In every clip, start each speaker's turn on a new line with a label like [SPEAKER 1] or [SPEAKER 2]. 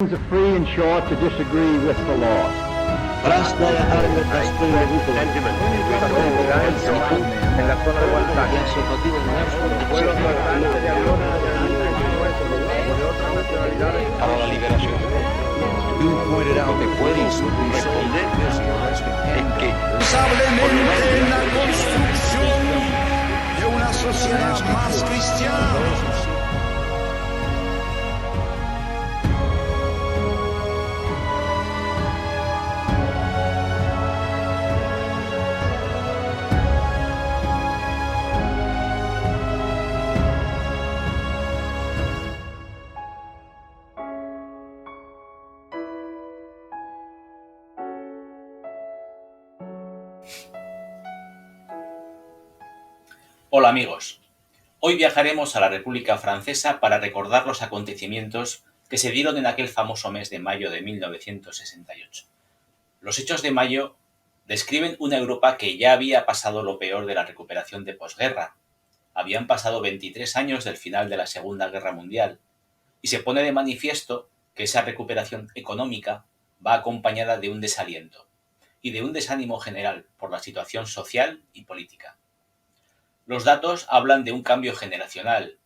[SPEAKER 1] citizens are free and sure to disagree with the law.
[SPEAKER 2] Krasnaya Armia Krasnaya Выпала.
[SPEAKER 3] En la zona de Guantánamo.
[SPEAKER 2] Я освободил
[SPEAKER 3] Vuelos normales de aviones o de otras nacionalidades.
[SPEAKER 4] Para la liberación.
[SPEAKER 5] You pointed out
[SPEAKER 4] Te
[SPEAKER 5] the
[SPEAKER 4] puedo
[SPEAKER 5] police would be so
[SPEAKER 4] responder
[SPEAKER 5] busy arresting
[SPEAKER 4] en que
[SPEAKER 6] Responsablemente en la construcción de una sociedad más cristiana.
[SPEAKER 7] Hola amigos, hoy viajaremos a la República Francesa para recordar los acontecimientos que se dieron en aquel famoso mes de mayo de 1968. Los hechos de mayo describen una Europa que ya había pasado lo peor de la recuperación de posguerra. Habían pasado 23 años del final de la Segunda Guerra Mundial y se pone de manifiesto que esa recuperación económica va acompañada de un desaliento y de un desánimo general por la situación social y política. Los datos hablan de un cambio generacional,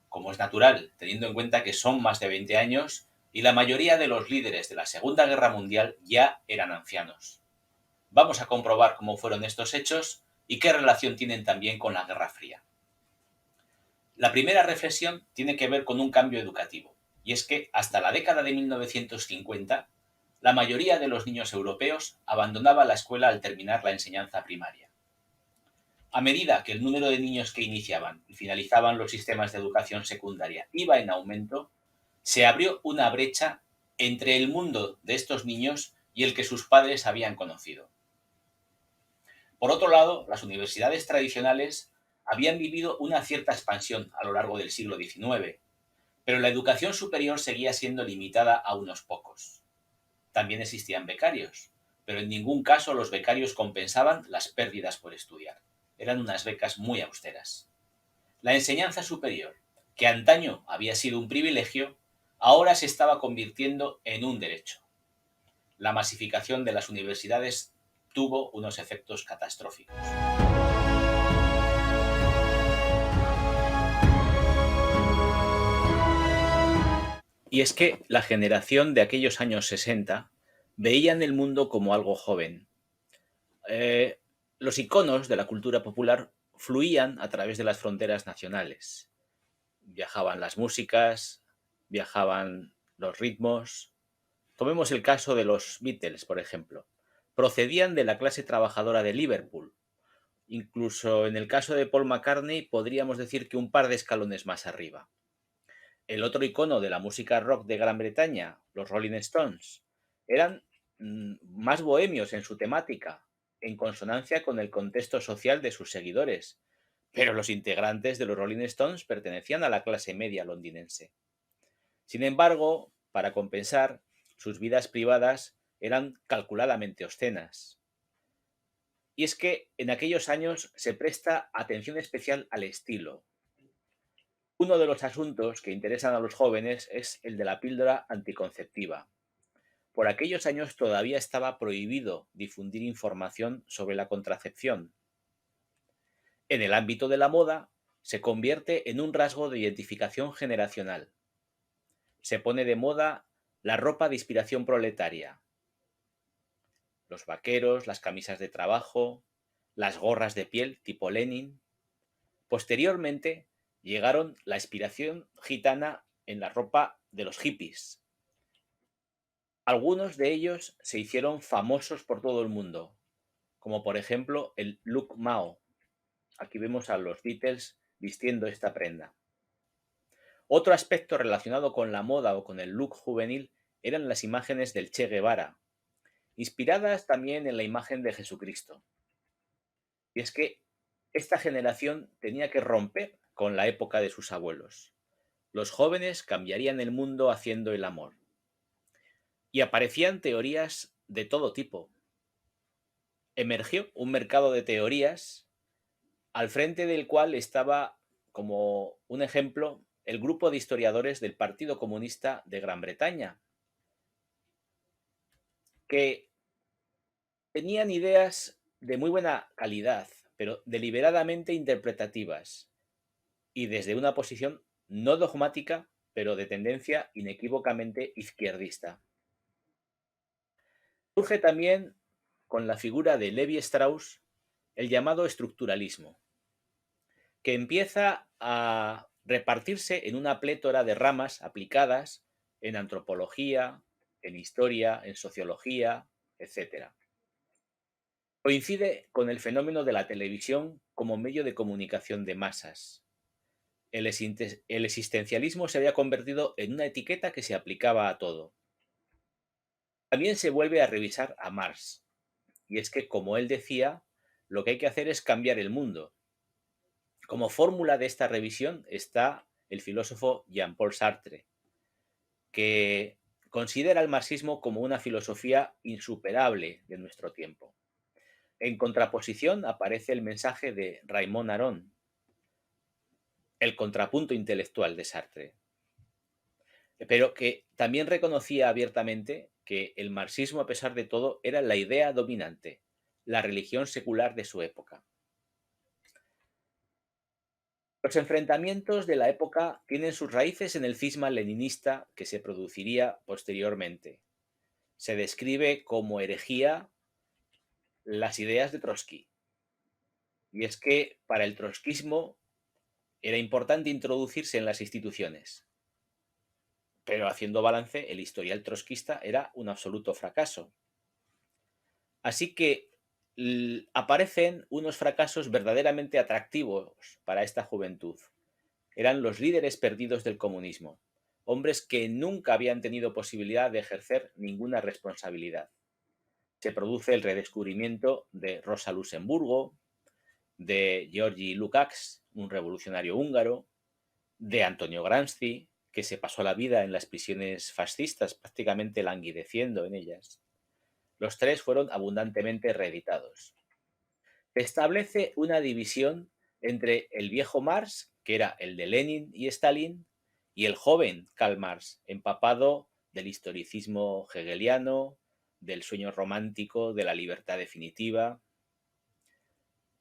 [SPEAKER 7] como es natural, teniendo en cuenta que son más de 20 años y la mayoría de los líderes de la Segunda Guerra Mundial ya eran ancianos. Vamos a comprobar cómo fueron estos hechos y qué relación tienen también con la Guerra Fría. La primera reflexión tiene que ver con un cambio educativo, y es que hasta la década de 1950, la mayoría de los niños europeos abandonaba la escuela al terminar la enseñanza primaria. A medida que el número de niños que iniciaban y finalizaban los sistemas de educación secundaria iba en aumento, se abrió una brecha entre el mundo de estos niños y el que sus padres habían conocido. Por otro lado, las universidades tradicionales habían vivido una cierta expansión a lo largo del siglo XIX, pero la educación superior seguía siendo limitada a unos pocos. También existían becarios, pero en ningún caso los becarios compensaban las pérdidas por estudiar. Eran unas becas muy austeras. La enseñanza superior, que antaño había sido un privilegio, ahora se estaba convirtiendo en un derecho. La masificación de las universidades tuvo unos efectos catastróficos. Y es que la generación de aquellos años 60 veían el mundo como algo joven. Los iconos de la cultura popular fluían a través de las fronteras nacionales. Viajaban las músicas, viajaban los ritmos. Tomemos el caso de los Beatles, por ejemplo. Procedían de la clase trabajadora de Liverpool. Incluso en el caso de Paul McCartney podríamos decir que un par de escalones más arriba. El otro icono de la música rock de Gran Bretaña, los Rolling Stones, eran más bohemios en su temática, en consonancia con el contexto social de sus seguidores, pero los integrantes de los Rolling Stones pertenecían a la clase media londinense. Sin embargo, para compensar, sus vidas privadas eran calculadamente obscenas. Y es que en aquellos años se presta atención especial al estilo. Uno de los asuntos que interesan a los jóvenes es el de la píldora anticonceptiva. Por aquellos años todavía estaba prohibido difundir información sobre la contracepción. En el ámbito de la moda, se convierte en un rasgo de identificación generacional. Se pone de moda la ropa de inspiración proletaria. Los vaqueros, las camisas de trabajo, las gorras de piel tipo Lenin. Posteriormente, llegaron la inspiración gitana en la ropa de los hippies. Algunos de ellos se hicieron famosos por todo el mundo, como por ejemplo el look Mao. Aquí vemos a los Beatles vistiendo esta prenda. Otro aspecto relacionado con la moda o con el look juvenil eran las imágenes del Che Guevara, inspiradas también en la imagen de Jesucristo. Y es que esta generación tenía que romper con la época de sus abuelos. Los jóvenes cambiarían el mundo haciendo el amor. Y aparecían teorías de todo tipo. Emergió un mercado de teorías al frente del cual estaba, como un ejemplo, el grupo de historiadores del Partido Comunista de Gran Bretaña, que tenían ideas de muy buena calidad, pero deliberadamente interpretativas y desde una posición no dogmática, pero de tendencia inequívocamente izquierdista. Surge también con la figura de Levi Strauss el llamado estructuralismo, que empieza a repartirse en una plétora de ramas aplicadas en antropología, en historia, en sociología, etc. Coincide con el fenómeno de la televisión como medio de comunicación de masas. El existencialismo se había convertido en una etiqueta que se aplicaba a todo. También se vuelve a revisar a Marx, y es que, como él decía, lo que hay que hacer es cambiar el mundo. Como fórmula de esta revisión está el filósofo Jean-Paul Sartre, que considera el marxismo como una filosofía insuperable de nuestro tiempo. En contraposición aparece el mensaje de Raymond Aron, el contrapunto intelectual de Sartre, pero que también reconocía abiertamente que el marxismo, a pesar de todo, era la idea dominante, la religión secular de su época. Los enfrentamientos de la época tienen sus raíces en el cisma leninista que se produciría posteriormente. Se describe como herejía las ideas de Trotsky. Y es que para el trotskismo era importante introducirse en las instituciones. Pero haciendo balance, el historial trotskista era un absoluto fracaso. Así que aparecen unos fracasos verdaderamente atractivos para esta juventud. Eran los líderes perdidos del comunismo, hombres que nunca habían tenido posibilidad de ejercer ninguna responsabilidad. Se produce el redescubrimiento de Rosa Luxemburgo, de Georgi Lukács, un revolucionario húngaro, de Antonio Gramsci, que se pasó la vida en las prisiones fascistas, prácticamente languideciendo en ellas. Los tres fueron abundantemente reeditados. Se establece una división entre el viejo Marx, que era el de Lenin y Stalin, y el joven Karl Marx, empapado del historicismo hegeliano, del sueño romántico, de la libertad definitiva,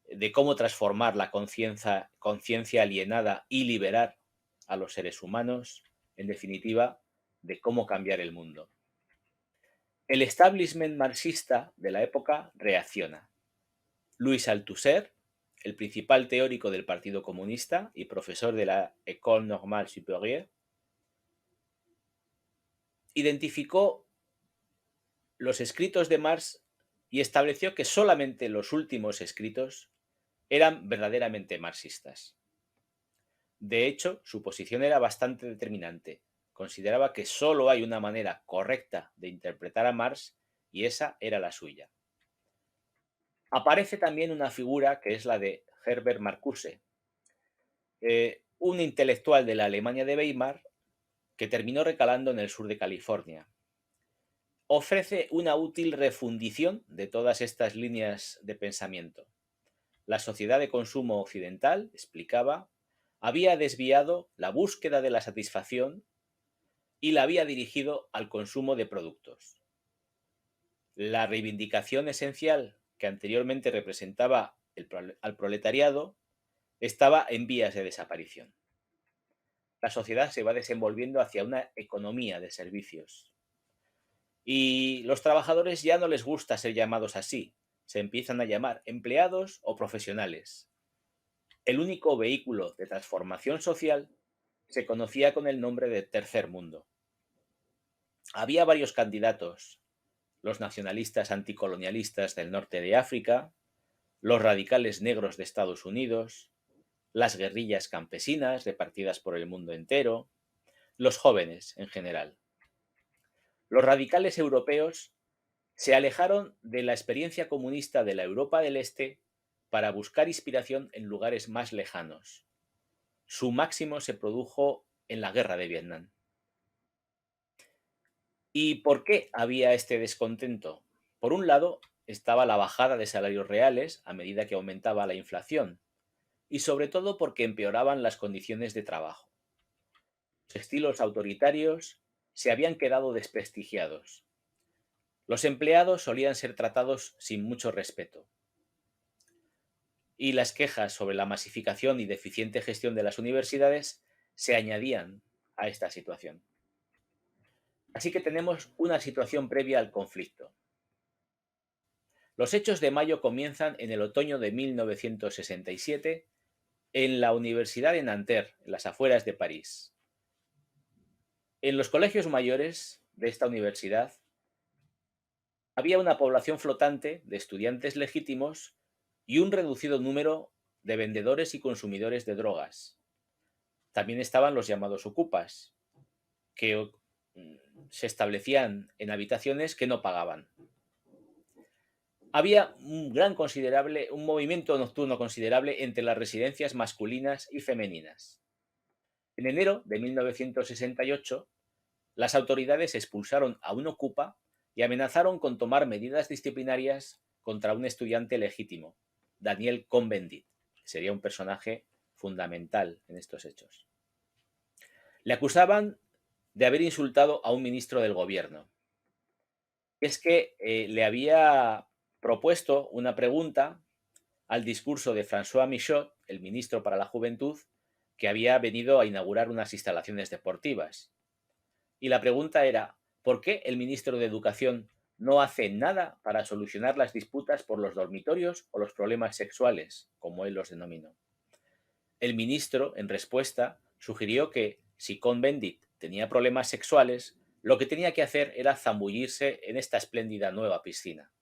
[SPEAKER 7] de cómo transformar la conciencia alienada y liberar a los seres humanos, en definitiva, de cómo cambiar el mundo. El establishment marxista de la época reacciona. Louis Althusser, el principal teórico del Partido Comunista y profesor de la École Normale Supérieure, identificó los escritos de Marx y estableció que solamente los últimos escritos eran verdaderamente marxistas. De hecho, su posición era bastante determinante. Consideraba que solo hay una manera correcta de interpretar a Marx y esa era la suya. Aparece también una figura que es la de Herbert Marcuse, un intelectual de la Alemania de Weimar que terminó recalando en el sur de California. Ofrece una útil refundición de todas estas líneas de pensamiento. La sociedad de consumo occidental, explicaba, había desviado la búsqueda de la satisfacción y la había dirigido al consumo de productos. La reivindicación esencial que anteriormente representaba al proletariado estaba en vías de desaparición. La sociedad se va desenvolviendo hacia una economía de servicios. Y los trabajadores ya no les gusta ser llamados así, se empiezan a llamar empleados o profesionales. El único vehículo de transformación social se conocía con el nombre de Tercer Mundo. Había varios candidatos: los nacionalistas anticolonialistas del norte de África, los radicales negros de Estados Unidos, las guerrillas campesinas repartidas por el mundo entero, los jóvenes en general. Los radicales europeos se alejaron de la experiencia comunista de la Europa del Este para buscar inspiración en lugares más lejanos. Su máximo se produjo en la guerra de Vietnam. ¿Y por qué había este descontento? Por un lado, estaba la bajada de salarios reales a medida que aumentaba la inflación, y sobre todo porque empeoraban las condiciones de trabajo. Los estilos autoritarios se habían quedado desprestigiados. Los empleados solían ser tratados sin mucho respeto, y las quejas sobre la masificación y deficiente gestión de las universidades se añadían a esta situación. Así que tenemos una situación previa al conflicto. Los hechos de mayo comienzan en el otoño de 1967 en la Universidad de Nanterre, en las afueras de París. En los colegios mayores de esta universidad había una población flotante de estudiantes legítimos y un reducido número de vendedores y consumidores de drogas. También estaban los llamados ocupas, que se establecían en habitaciones que no pagaban. Había un movimiento nocturno considerable entre las residencias masculinas y femeninas. En enero de 1968, las autoridades expulsaron a un ocupa y amenazaron con tomar medidas disciplinarias contra un estudiante legítimo, Daniel Cohn-Bendit, que sería un personaje fundamental en estos hechos. Le acusaban de haber insultado a un ministro del gobierno. Y es que le había propuesto una pregunta al discurso de François Michot, el ministro para la Juventud, que había venido a inaugurar unas instalaciones deportivas. Y la pregunta era, ¿por qué el ministro de Educación no hace nada para solucionar las disputas por los dormitorios o los problemas sexuales, como él los denominó? El ministro, en respuesta, sugirió que si Cohn-Bendit tenía problemas sexuales, lo que tenía que hacer era zambullirse en esta espléndida nueva piscina.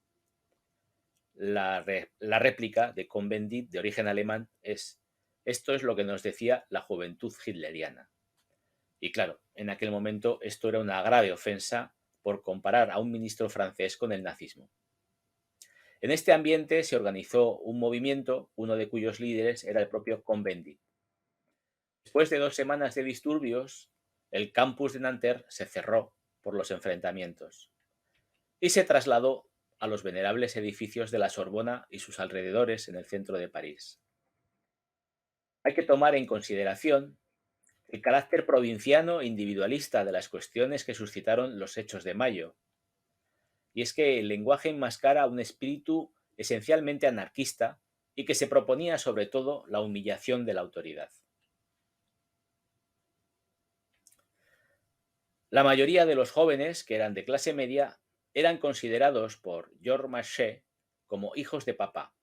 [SPEAKER 7] La réplica de Cohn-Bendit, de origen alemán, es: esto es lo que nos decía la juventud hitleriana. Y claro, en aquel momento esto era una grave ofensa por comparar a un ministro francés con el nazismo. En este ambiente se organizó un movimiento, uno de cuyos líderes era el propio Cohn-Bendit. Después de 2 semanas de disturbios, el campus de Nanterre se cerró por los enfrentamientos y se trasladó a los venerables edificios de la Sorbona y sus alrededores en el centro de París. Hay que tomar en consideración el carácter provinciano e individualista de las cuestiones que suscitaron los hechos de mayo. Y es que el lenguaje enmascara un espíritu esencialmente anarquista y que se proponía sobre todo la humillación de la autoridad. La mayoría de los jóvenes, que eran de clase media, eran considerados por Georges Marchais como hijos de papá.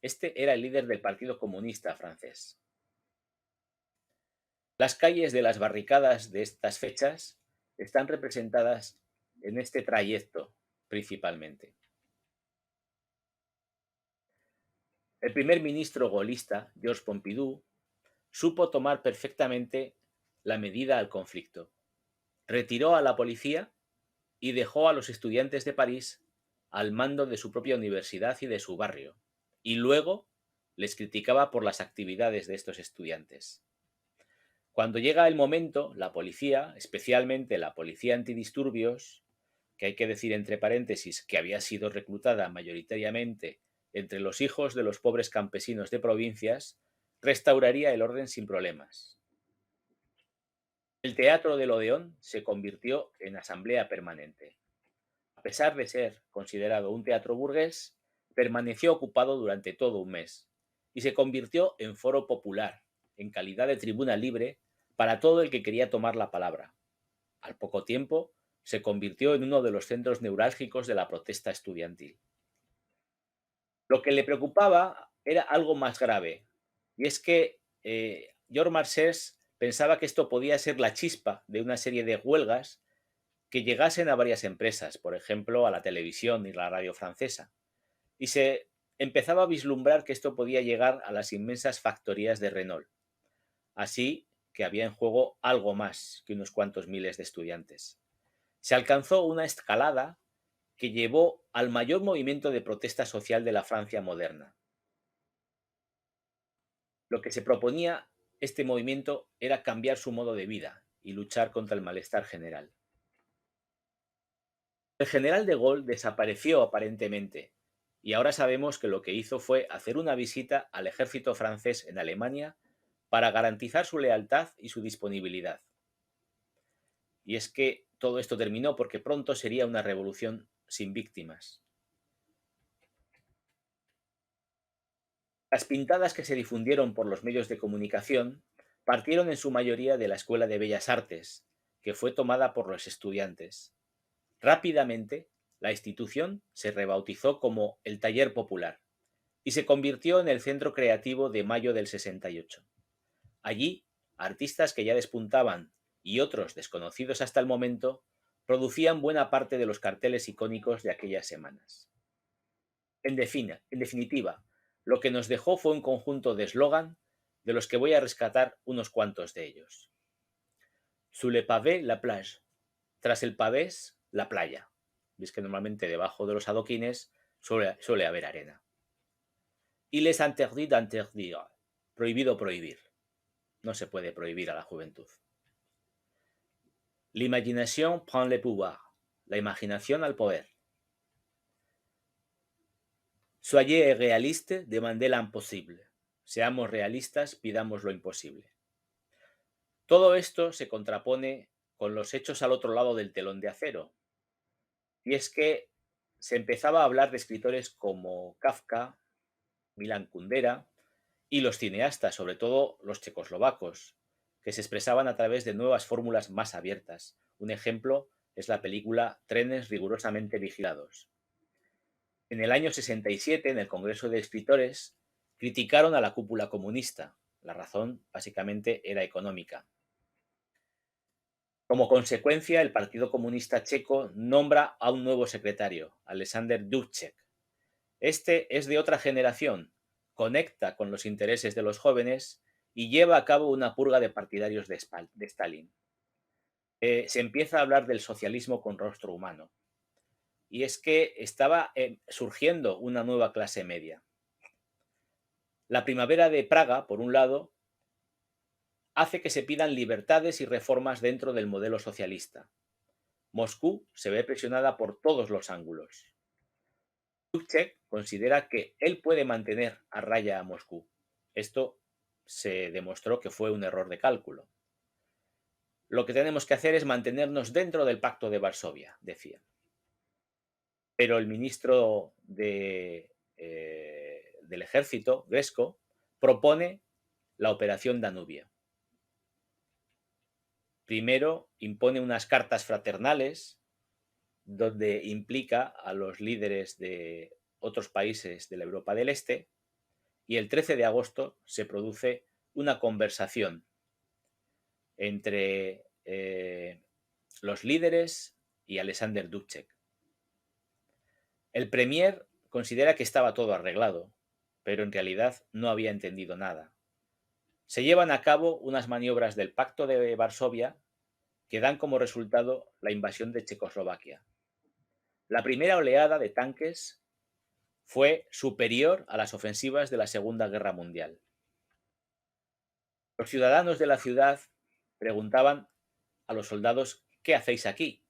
[SPEAKER 7] Este era el líder del Partido Comunista francés. Las calles de las barricadas de estas fechas están representadas en este trayecto principalmente. El primer ministro gaullista, Georges Pompidou, supo tomar perfectamente la medida al conflicto. Retiró a la policía y dejó a los estudiantes de París al mando de su propia universidad y de su barrio, y luego les criticaba por las actividades de estos estudiantes. Cuando llega el momento, la policía, especialmente la policía antidisturbios, que hay que decir entre paréntesis que había sido reclutada mayoritariamente entre los hijos de los pobres campesinos de provincias, restauraría el orden sin problemas. El Teatro del Odéon se convirtió en asamblea permanente. A pesar de ser considerado un teatro burgués, permaneció ocupado durante todo un mes y se convirtió en foro popular, en calidad de tribuna libre para todo el que quería tomar la palabra. Al poco tiempo, se convirtió en uno de los centros neurálgicos de la protesta estudiantil. Lo que le preocupaba era algo más grave, y es que Georges Marchais pensaba que esto podía ser la chispa de una serie de huelgas que llegasen a varias empresas, por ejemplo, a la televisión y la radio francesa, y se empezaba a vislumbrar que esto podía llegar a las inmensas factorías de Renault. Así que había en juego algo más que unos cuantos miles de estudiantes. Se alcanzó una escalada que llevó al mayor movimiento de protesta social de la Francia moderna. Lo que se proponía este movimiento era cambiar su modo de vida y luchar contra el malestar general. El general de Gaulle desapareció aparentemente, y ahora sabemos que lo que hizo fue hacer una visita al ejército francés en Alemania para garantizar su lealtad y su disponibilidad. Y es que todo esto terminó porque pronto sería una revolución sin víctimas. Las pintadas que se difundieron por los medios de comunicación partieron en su mayoría de la Escuela de Bellas Artes, que fue tomada por los estudiantes. Rápidamente, la institución se rebautizó como el Taller Popular y se convirtió en el centro creativo de mayo del 68. Allí, artistas que ya despuntaban y otros desconocidos hasta el momento producían buena parte de los carteles icónicos de aquellas semanas. En definitiva, lo que nos dejó fue un conjunto de eslogan de los que voy a rescatar unos cuantos de ellos. Sous le pavé, la plage. Tras el pavés, la playa. Veis que normalmente debajo de los adoquines suele haber arena. Il est interdit d'interdire. Prohibido prohibir. No se puede prohibir a la juventud. L'imagination prend le pouvoir. La imaginación al poder. Soyez réaliste, demandez l'impossible. Seamos realistas, pidamos lo imposible. Todo esto se contrapone con los hechos al otro lado del telón de acero. Y es que se empezaba a hablar de escritores como Kafka, Milan Kundera y los cineastas, sobre todo los checoslovacos, que se expresaban a través de nuevas fórmulas más abiertas. Un ejemplo es la película Trenes rigurosamente vigilados. En el año 67, en el Congreso de Escritores, criticaron a la cúpula comunista. La razón, básicamente, era económica. Como consecuencia, el Partido Comunista Checo nombra a un nuevo secretario, Alexander Dubček. Este es de otra generación, conecta con los intereses de los jóvenes y lleva a cabo una purga de partidarios de Stalin. Se empieza a hablar del socialismo con rostro humano. Y es que estaba surgiendo una nueva clase media. La primavera de Praga, por un lado, hace que se pidan libertades y reformas dentro del modelo socialista. Moscú se ve presionada por todos los ángulos. Dubček considera que él puede mantener a raya a Moscú. Esto se demostró que fue un error de cálculo. Lo que tenemos que hacer es mantenernos dentro del Pacto de Varsovia, decía. Pero el ministro del ejército, Gresko, propone la Operación Danubio. Primero impone unas cartas fraternales donde implica a los líderes de otros países de la Europa del Este y el 13 de agosto se produce una conversación entre los líderes y Alexander Dubček. El premier considera que estaba todo arreglado, pero en realidad no había entendido nada. Se llevan a cabo unas maniobras del Pacto de Varsovia que dan como resultado la invasión de Checoslovaquia. La primera oleada de tanques fue superior a las ofensivas de la Segunda Guerra Mundial. Los ciudadanos de la ciudad preguntaban a los soldados: ¿qué hacéis aquí?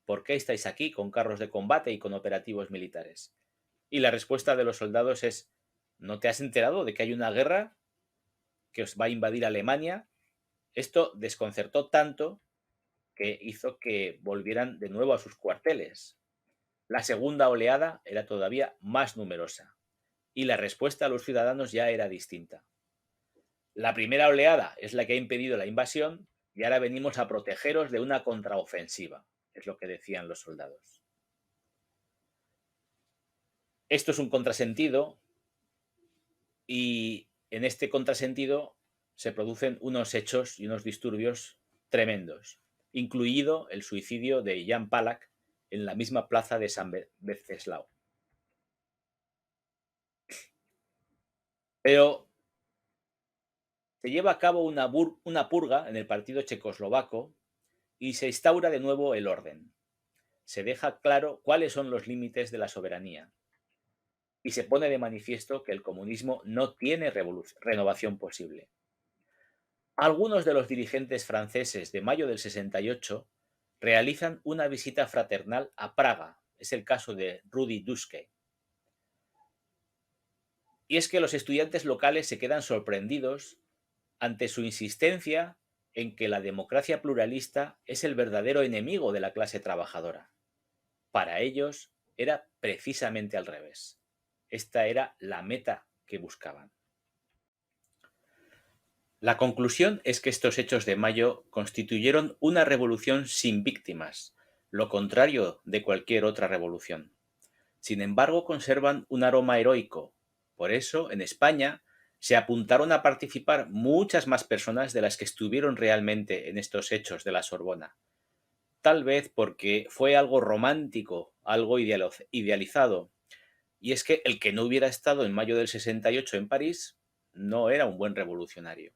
[SPEAKER 7] ¿Por qué estáis aquí con carros de combate y con operativos militares? Y la respuesta de los soldados es: ¿no te has enterado de que hay una guerra que os va a invadir Alemania? Esto desconcertó tanto que hizo que volvieran de nuevo a sus cuarteles. La segunda oleada era todavía más numerosa y la respuesta a los ciudadanos ya era distinta. La primera oleada es la que ha impedido la invasión y ahora venimos a protegeros de una contraofensiva, es lo que decían los soldados. Esto es un contrasentido y en este contrasentido se producen unos hechos y unos disturbios tremendos, incluido el suicidio de Jan Palach en la misma plaza de San Venceslao. Pero se lleva a cabo una purga en el partido checoslovaco y se instaura de nuevo el orden. Se deja claro cuáles son los límites de la soberanía y se pone de manifiesto que el comunismo no tiene renovación posible. Algunos de los dirigentes franceses de mayo del 68 realizan una visita fraternal a Praga. Es el caso de Rudi Dutschke. Y es que los estudiantes locales se quedan sorprendidos ante su insistencia en que la democracia pluralista es el verdadero enemigo de la clase trabajadora. Para ellos era precisamente al revés. Esta era la meta que buscaban. La conclusión es que estos hechos de mayo constituyeron una revolución sin víctimas, lo contrario de cualquier otra revolución. Sin embargo, conservan un aroma heroico. Por eso, en España, se apuntaron a participar muchas más personas de las que estuvieron realmente en estos hechos de la Sorbona. Tal vez porque fue algo romántico, algo idealizado. Y es que el que no hubiera estado en mayo del 68 en París no era un buen revolucionario.